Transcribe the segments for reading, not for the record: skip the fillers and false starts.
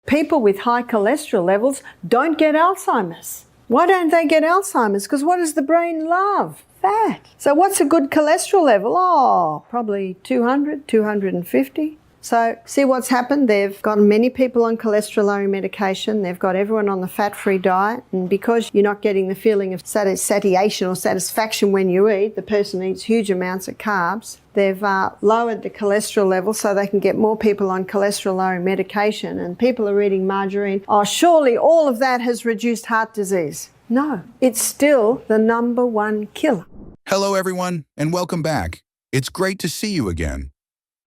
People with high cholesterol levels don't get Alzheimer's. Why don't they get Alzheimer's? Because what does the brain love? Fat. So what's a good cholesterol level? Oh, probably 200, 250. So see what's happened? They've got many people on cholesterol-lowering medication. They've got everyone on the fat-free diet. And because you're not getting the feeling of satiation or satisfaction when you eat, the person eats huge amounts of carbs. They've lowered the cholesterol level so they can get more people on cholesterol-lowering medication. And people are eating margarine. Oh, surely all of that has reduced heart disease. No, it's still the #1 killer. Hello, everyone, and welcome back. It's great to see you again.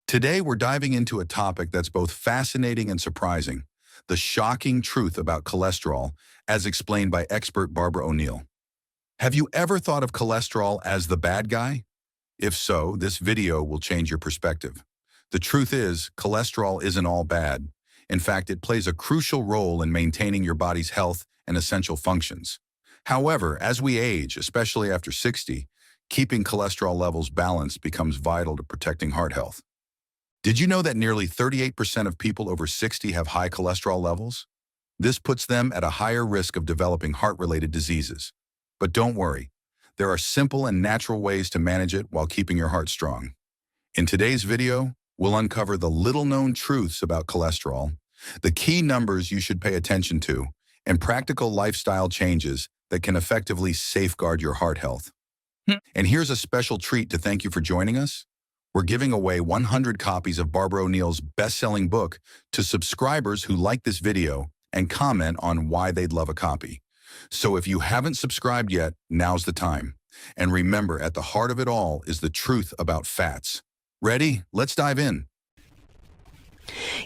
Today, we're diving into a topic that's both fascinating and surprising, the shocking truth about cholesterol, as explained by expert Barbara O'Neill. Have you ever thought of cholesterol as the bad guy? If so, this video will change your perspective. The truth is, cholesterol isn't all bad. In fact, it plays a crucial role in maintaining your body's health and essential functions. However, as we age, especially after 60, keeping cholesterol levels balanced becomes vital to protecting heart health. Did you know that nearly 38% of people over 60 have high cholesterol levels? This puts them at a higher risk of developing heart-related diseases. But don't worry, there are simple and natural ways to manage it while keeping your heart strong. In today's video, we'll uncover the little-known truths about cholesterol, the key numbers you should pay attention to, and practical lifestyle changes that can effectively safeguard your heart health. And here's a special treat to thank you for joining us. We're giving away 100 copies of Barbara O'Neill's best-selling book to subscribers who like this video and comment on why they'd love a copy. So if you haven't subscribed yet, now's the time. And remember, at the heart of it all is the truth about fats. Ready? Let's dive in.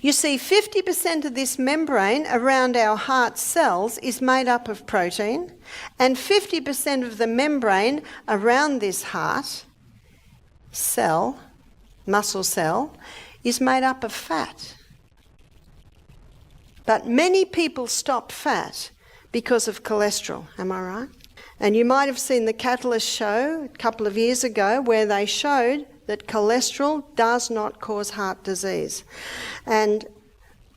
You see, 50% of this membrane around our heart cells is made up of protein, and 50% of the membrane around this heart cell, muscle cell, is made up of fat. But many people stop fat because of cholesterol, am I right? And you might have seen the Catalyst show a couple of years ago where they showed that cholesterol does not cause heart disease. And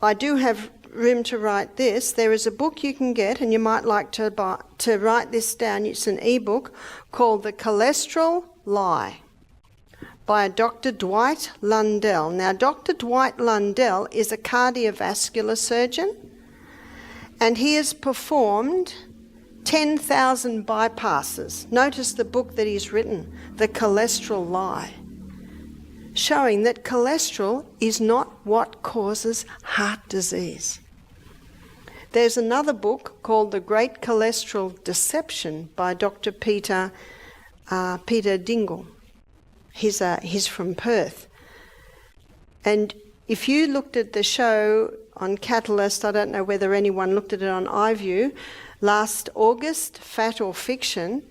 I do have room to write this. There is a book you can get, and you might like to write this down. It's an ebook called The Cholesterol Lie by Dr. Dwight Lundell. Now, Dr. Dwight Lundell is a cardiovascular surgeon, and he has performed 10,000 bypasses. Notice the book that he's written, The Cholesterol Lie, showing that cholesterol is not what causes heart disease. There's another book called The Great Cholesterol Deception by Dr. Peter Dingle. He's from Perth. And if you looked at the show on Catalyst, I don't know whether anyone looked at it on iView, last August, Fat or Fiction,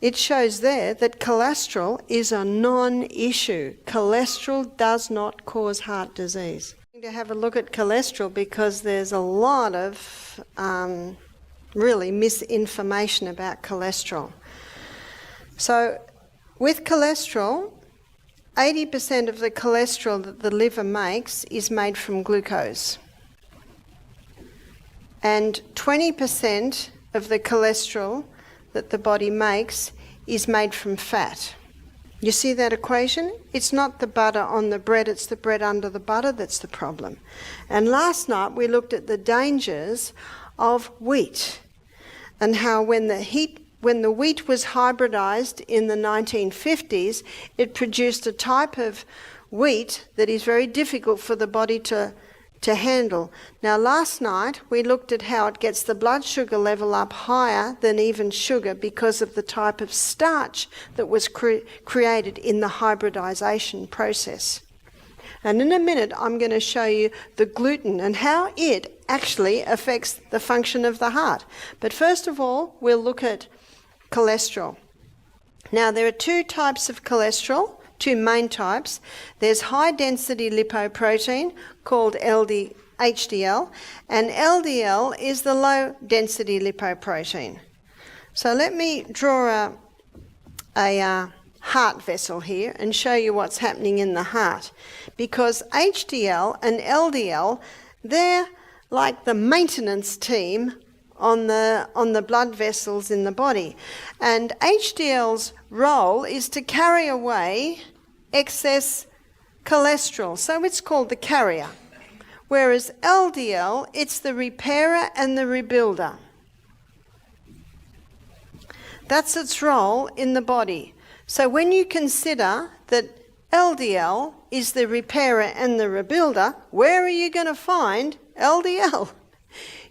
it shows there that cholesterol is a non-issue. Cholesterol does not cause heart disease. I'm going to have a look at cholesterol because there's a lot of really misinformation about cholesterol. So with cholesterol, 80% of the cholesterol that the liver makes is made from glucose. And 20% of the cholesterol that the body makes is made from fat. You see that equation? It's not the butter on the bread, it's the bread under the butter that's the problem. And last night we looked at the dangers of wheat and how when the wheat was hybridized in the 1950s, it produced a type of wheat that is very difficult for the body to handle. Now, last night we looked at how it gets the blood sugar level up higher than even sugar because of the type of starch that was created in the hybridization process. And in a minute, I'm going to show you the gluten and how it actually affects the function of the heart. But first of all, we'll look at cholesterol. Now, there are two types of cholesterol, two main types. There's high-density lipoprotein called HDL, and LDL is the low-density lipoprotein. So let me draw a heart vessel here and show you what's happening in the heart. Because HDL and LDL, they're like the maintenance team on the blood vessels in the body. And HDL's role is to carry away excess cholesterol. So it's called the carrier. Whereas LDL, it's the repairer and the rebuilder. That's its role in the body. So when you consider that LDL is the repairer and the rebuilder, where are you going to find LDL?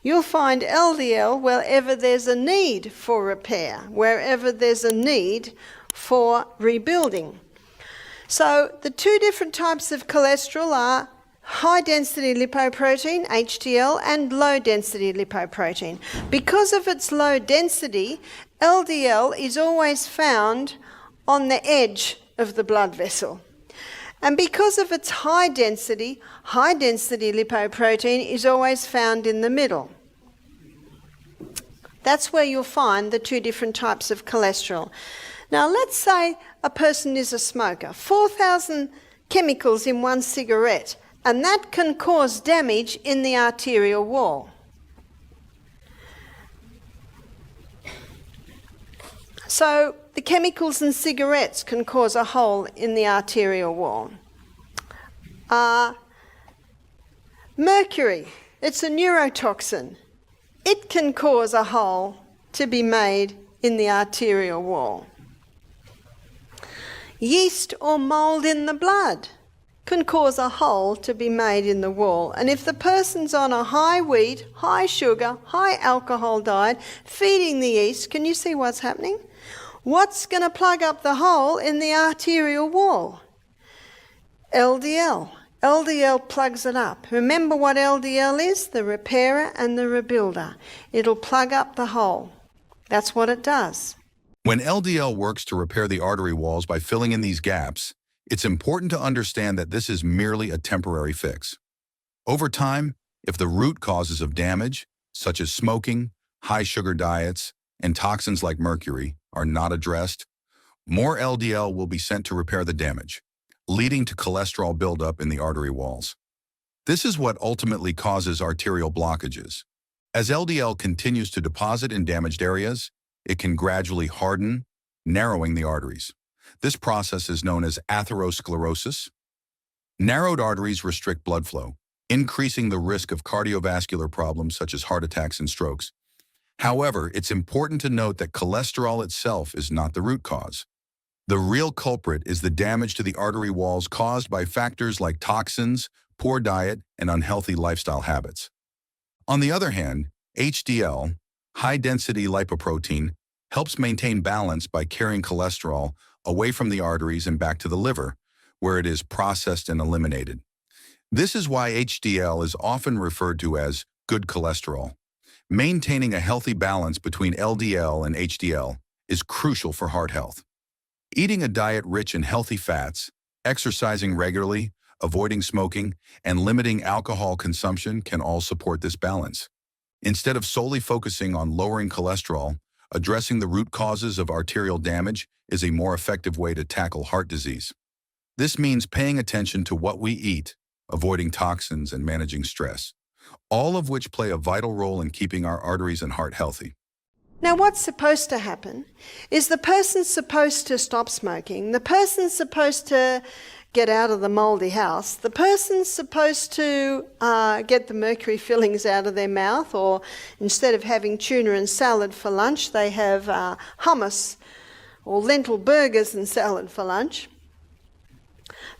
You'll find LDL wherever there's a need for repair, wherever there's a need for rebuilding. So the two different types of cholesterol are high-density lipoprotein, HDL, and low-density lipoprotein. Because of its low density, LDL is always found on the edge of the blood vessel. And because of its high-density lipoprotein is always found in the middle. That's where you'll find the two different types of cholesterol. Now, let's say a person is a smoker. 4,000 chemicals in one cigarette, and that can cause damage in the arterial wall. So the chemicals in cigarettes can cause a hole in the arterial wall. Mercury, it's a neurotoxin. It can cause a hole to be made in the arterial wall. Yeast or mold in the blood can cause a hole to be made in the wall. And if the person's on a high wheat, high sugar, high alcohol diet, feeding the yeast, can you see what's happening? What's going to plug up the hole in the arterial wall? LDL. LDL plugs it up. Remember what LDL is? The repairer and the rebuilder. It'll plug up the hole. That's what it does. When LDL works to repair the artery walls by filling in these gaps, it's important to understand that this is merely a temporary fix. Over time, if the root causes of damage, such as smoking, high sugar diets, and toxins like mercury, are not addressed, more LDL will be sent to repair the damage, leading to cholesterol buildup in the artery walls. This is what ultimately causes arterial blockages. As LDL continues to deposit in damaged areas, it can gradually harden, narrowing the arteries. This process is known as atherosclerosis. Narrowed arteries restrict blood flow, increasing the risk of cardiovascular problems such as heart attacks and strokes. However, it's important to note that cholesterol itself is not the root cause. The real culprit is the damage to the artery walls caused by factors like toxins, poor diet, and unhealthy lifestyle habits. On the other hand, HDL, high-density lipoprotein, helps maintain balance by carrying cholesterol away from the arteries and back to the liver, where it is processed and eliminated. This is why HDL is often referred to as good cholesterol. Maintaining a healthy balance between LDL and HDL is crucial for heart health. Eating a diet rich in healthy fats, exercising regularly, avoiding smoking, and limiting alcohol consumption can all support this balance. Instead of solely focusing on lowering cholesterol, addressing the root causes of arterial damage is a more effective way to tackle heart disease. This means paying attention to what we eat, avoiding toxins, and managing stress, all of which play a vital role in keeping our arteries and heart healthy. Now, what's supposed to happen is the person's supposed to stop smoking, the person's supposed to get out of the mouldy house, the person's supposed to get the mercury fillings out of their mouth, or instead of having tuna and salad for lunch, they have hummus or lentil burgers and salad for lunch.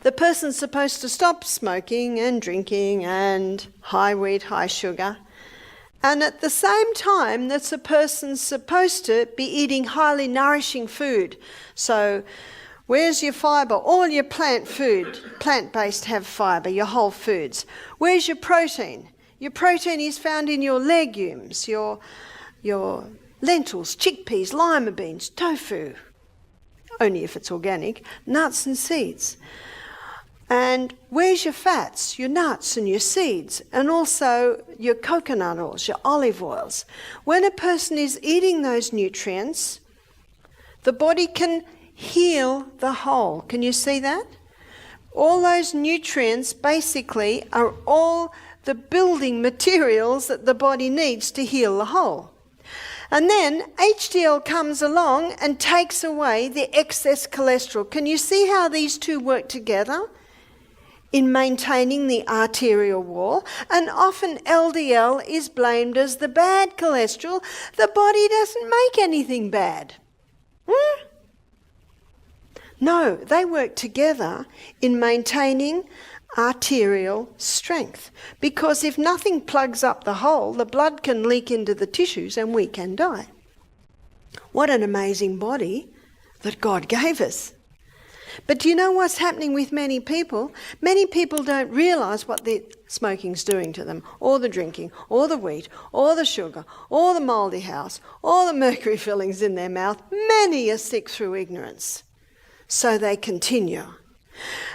The person's supposed to stop smoking and drinking and high wheat, high sugar. And at the same time, that's a person's supposed to be eating highly nourishing food. So where's your fibre? All your plant food, plant-based have fibre, your whole foods. Where's your protein? Your protein is found in your legumes, your lentils, chickpeas, lima beans, tofu, only if it's organic, nuts and seeds. And where's your fats, your nuts and your seeds, and also your coconut oils, your olive oils? When a person is eating those nutrients, the body can heal the whole. Can you see that? All those nutrients basically are all the building materials that the body needs to heal the whole. And then HDL comes along and takes away the excess cholesterol. Can you see how these two work together in maintaining the arterial wall? And often LDL is blamed as the bad cholesterol. The body doesn't make anything bad. No, they work together in maintaining arterial strength. Because if nothing plugs up the hole, the blood can leak into the tissues and we can die. What an amazing body that God gave us. But do you know what's happening with many people? Many people don't realise what the smoking's doing to them, or the drinking, or the wheat, or the sugar, or the mouldy house, or the mercury fillings in their mouth. Many are sick through ignorance. So they continue.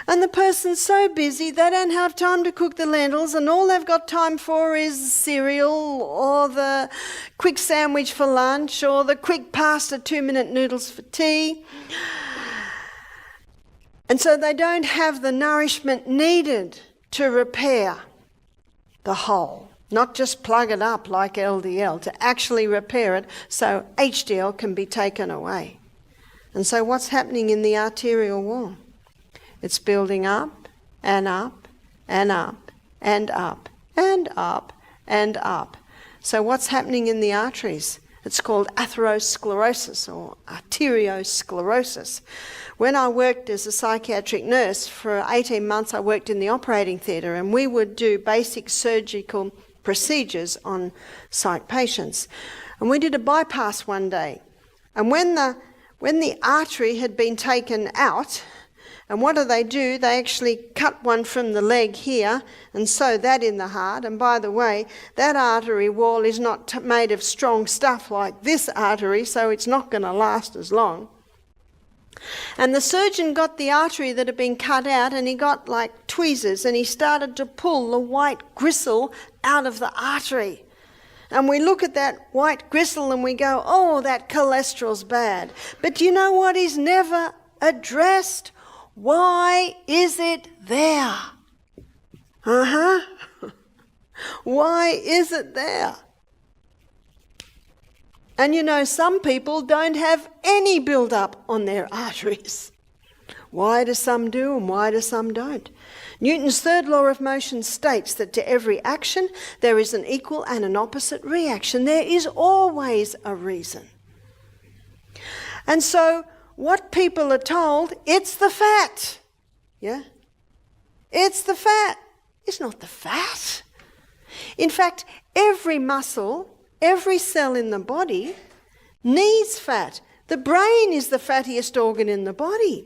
And the person's so busy they don't have time to cook the lentils, and all they've got time for is cereal, or the quick sandwich for lunch, or the quick pasta 2-minute noodles for tea. And so they don't have the nourishment needed to repair the hole, not just plug it up like LDL, to actually repair it so HDL can be taken away. And so what's happening in the arterial wall? It's building up and up and up and up and up and up. So what's happening in the arteries? It's called atherosclerosis or arteriosclerosis. When I worked as a psychiatric nurse for 18 months, I worked in the operating theatre, and we would do basic surgical procedures on psych patients. And we did a bypass one day. And when the artery had been taken out, and what do? They actually cut one from the leg here and sew that in the heart. And by the way, that artery wall is not made of strong stuff like this artery, so it's not going to last as long. And the surgeon got the artery that had been cut out, and he got like tweezers, and he started to pull the white gristle out of the artery. And we look at that white gristle and we go, oh, that cholesterol's bad. But do you know what is never addressed? Why is it there? Why is it there? And you know, some people don't have any build-up on their arteries. Why do some do and why do some don't? Newton's third law of motion states that to every action there is an equal and an opposite reaction. There is always a reason. And so what people are told, it's the fat. Yeah? It's the fat. It's not the fat. In fact, every muscle, every cell in the body needs fat. The brain is the fattiest organ in the body.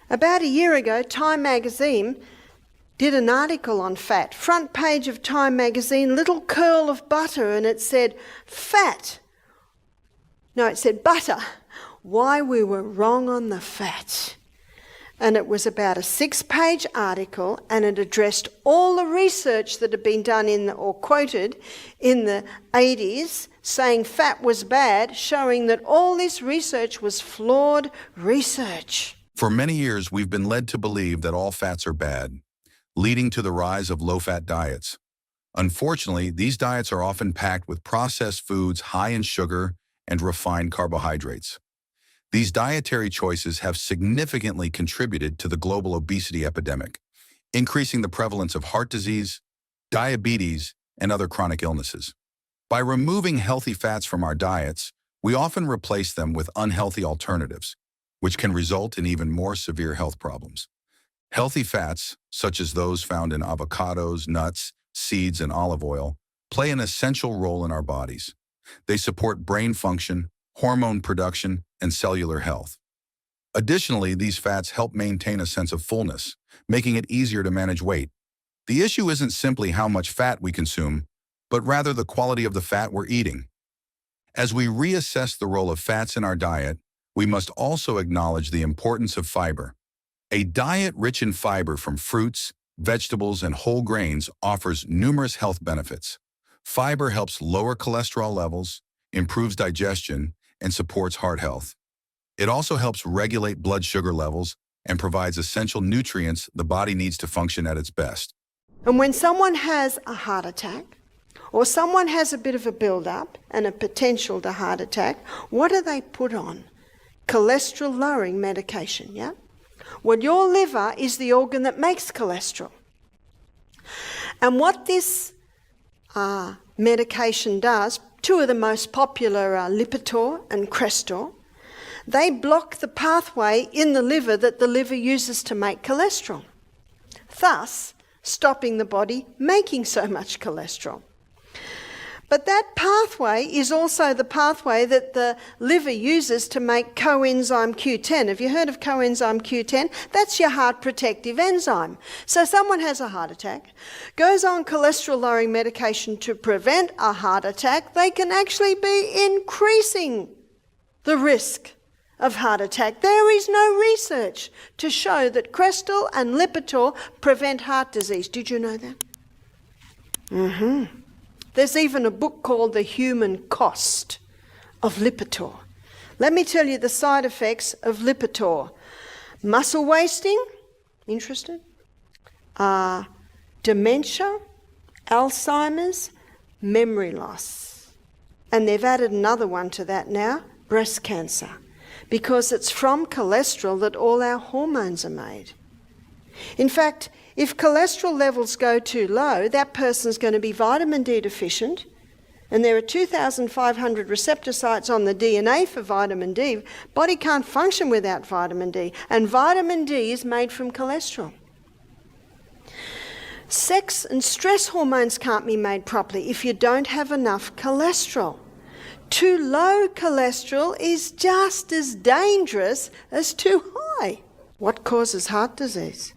About a year ago, Time magazine did an article on fat. Front page of Time magazine, little curl of butter, and it said, fat. No, it said butter. Why we were wrong on the fat. And it was about a 6-page article, and it addressed all the research that had been done or quoted in the 80s, saying fat was bad, showing that all this research was flawed research. For many years, we've been led to believe that all fats are bad, leading to the rise of low-fat diets. Unfortunately, these diets are often packed with processed foods high in sugar and refined carbohydrates. These dietary choices have significantly contributed to the global obesity epidemic, increasing the prevalence of heart disease, diabetes, and other chronic illnesses. By removing healthy fats from our diets, we often replace them with unhealthy alternatives, which can result in even more severe health problems. Healthy fats, such as those found in avocados, nuts, seeds, and olive oil, play an essential role in our bodies. They support brain function, hormone production, and cellular health. Additionally, these fats help maintain a sense of fullness, making it easier to manage weight. The issue isn't simply how much fat we consume, but rather the quality of the fat we're eating. As we reassess the role of fats in our diet, we must also acknowledge the importance of fiber. A diet rich in fiber from fruits, vegetables, and whole grains offers numerous health benefits. Fiber helps lower cholesterol levels, improves digestion, and supports heart health. It also helps regulate blood sugar levels and provides essential nutrients the body needs to function at its best. And when someone has a heart attack, or someone has a bit of a build-up and a potential to heart attack, what do they put on? Cholesterol-lowering medication, yeah? Well, your liver is the organ that makes cholesterol. And what this medication does, two of the most popular are Lipitor and Crestor, they block the pathway in the liver that the liver uses to make cholesterol, thus stopping the body making so much cholesterol. But that pathway is also the pathway that the liver uses to make coenzyme Q10. Have you heard of coenzyme Q10? That's your heart protective enzyme. So someone has a heart attack, goes on cholesterol-lowering medication to prevent a heart attack, they can actually be increasing the risk of heart attack. There is no research to show that Crestor and Lipitor prevent heart disease. Did you know that? There's even a book called The Human Cost of Lipitor. Let me tell you the side effects of Lipitor. Muscle wasting, interested? Dementia, Alzheimer's, memory loss. And they've added another one to that now, breast cancer, because it's from cholesterol that all our hormones are made. In fact, if cholesterol levels go too low, that person's going to be vitamin D deficient, and there are 2,500 receptor sites on the DNA for vitamin D. Body can't function without vitamin D, and vitamin D is made from cholesterol. Sex and stress hormones can't be made properly if you don't have enough cholesterol. Too low cholesterol is just as dangerous as too high. What causes heart disease?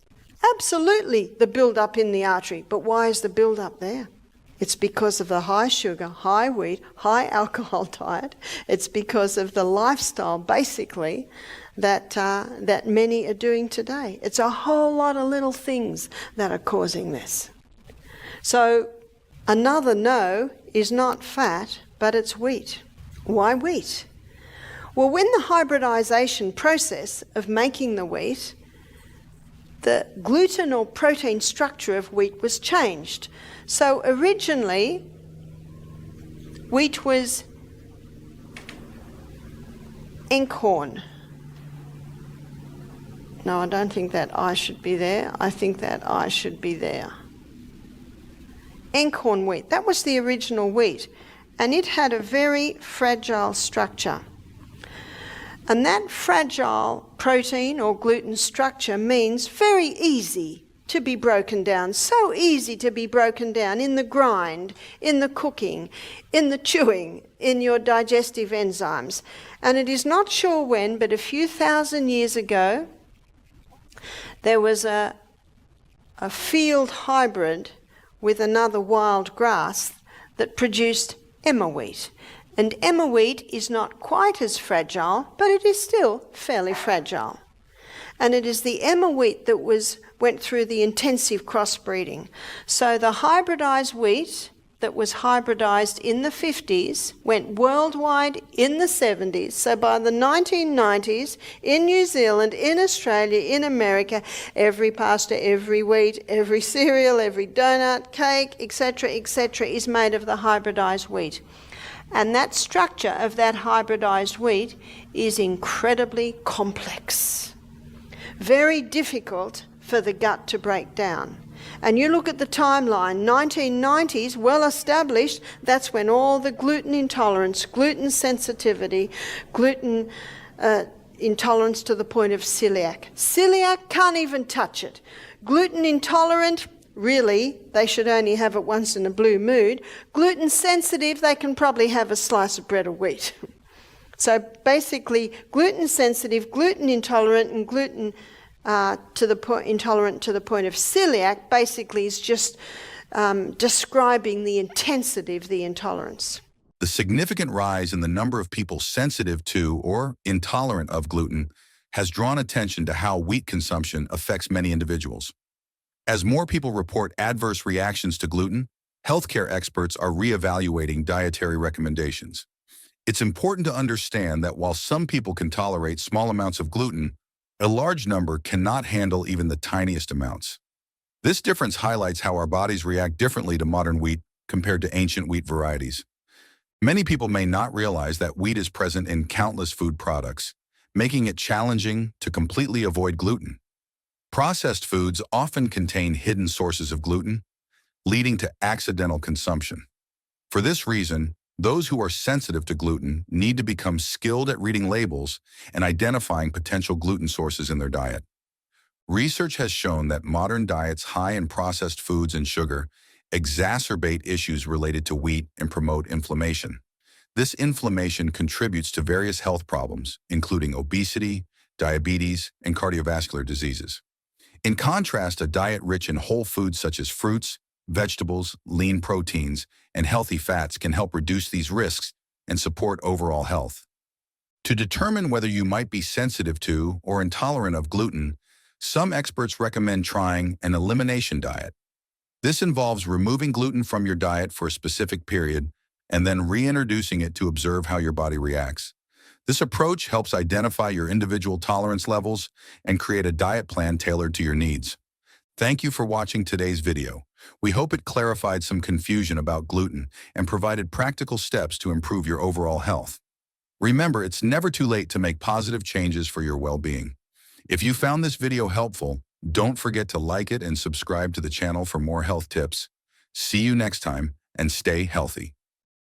Absolutely the build-up in the artery. But why is the build-up there? It's because of the high sugar, high wheat, high alcohol diet. It's because of the lifestyle, basically, that many are doing today. It's a whole lot of little things that are causing this. So another no is not fat, but it's wheat. Why wheat? Well, when the hybridization process of making the wheat, the gluten or protein structure of wheat was changed. So originally, wheat was inkhorn. No, I don't think that I should be there. I think that I should be there. Inkhorn wheat, that was the original wheat, and it had a very fragile structure. And that fragile protein or gluten structure means very easy to be broken down, so easy to be broken down in the grind, in the cooking, in the chewing, in your digestive enzymes. And it is not sure when, but a few thousand years ago, there was a field hybrid with another wild grass that produced emmer wheat. And emmer wheat is not quite as fragile, but it is still fairly fragile. And it is the emmer wheat that went through the intensive crossbreeding. So the hybridized wheat that was hybridized in the 50s went worldwide in the 70s. So by the 1990s, in New Zealand, in Australia, in America, every pasta, every wheat, every cereal, every donut, cake, etc., is made of the hybridized wheat. And that structure of that hybridized wheat is incredibly complex. Very difficult for the gut to break down. And you look at the timeline, 1990s, well established, that's when all the gluten intolerance, gluten sensitivity, gluten intolerance to the point of celiac. Celiac can't even touch it. Gluten intolerant, really, they should only have it once in a blue moon. Gluten sensitive, they can probably have a slice of bread or wheat. So basically, gluten sensitive, gluten intolerant, and gluten intolerant to the point of celiac basically is just describing the intensity of the intolerance. The significant rise in the number of people sensitive to or intolerant of gluten has drawn attention to how wheat consumption affects many individuals. As more people report adverse reactions to gluten, healthcare experts are reevaluating dietary recommendations. It's important to understand that while some people can tolerate small amounts of gluten, a large number cannot handle even the tiniest amounts. This difference highlights how our bodies react differently to modern wheat compared to ancient wheat varieties. Many people may not realize that wheat is present in countless food products, making it challenging to completely avoid gluten. Processed foods often contain hidden sources of gluten, leading to accidental consumption. For this reason, those who are sensitive to gluten need to become skilled at reading labels and identifying potential gluten sources in their diet. Research has shown that modern diets high in processed foods and sugar exacerbate issues related to wheat and promote inflammation. This inflammation contributes to various health problems, including obesity, diabetes, and cardiovascular diseases. In contrast, a diet rich in whole foods such as fruits, vegetables, lean proteins, and healthy fats can help reduce these risks and support overall health. To determine whether you might be sensitive to or intolerant of gluten, some experts recommend trying an elimination diet. This involves removing gluten from your diet for a specific period and then reintroducing it to observe how your body reacts. This approach helps identify your individual tolerance levels and create a diet plan tailored to your needs. Thank you for watching today's video. We hope it clarified some confusion about gluten and provided practical steps to improve your overall health. Remember, it's never too late to make positive changes for your well-being. If you found this video helpful, don't forget to like it and subscribe to the channel for more health tips. See you next time, and stay healthy.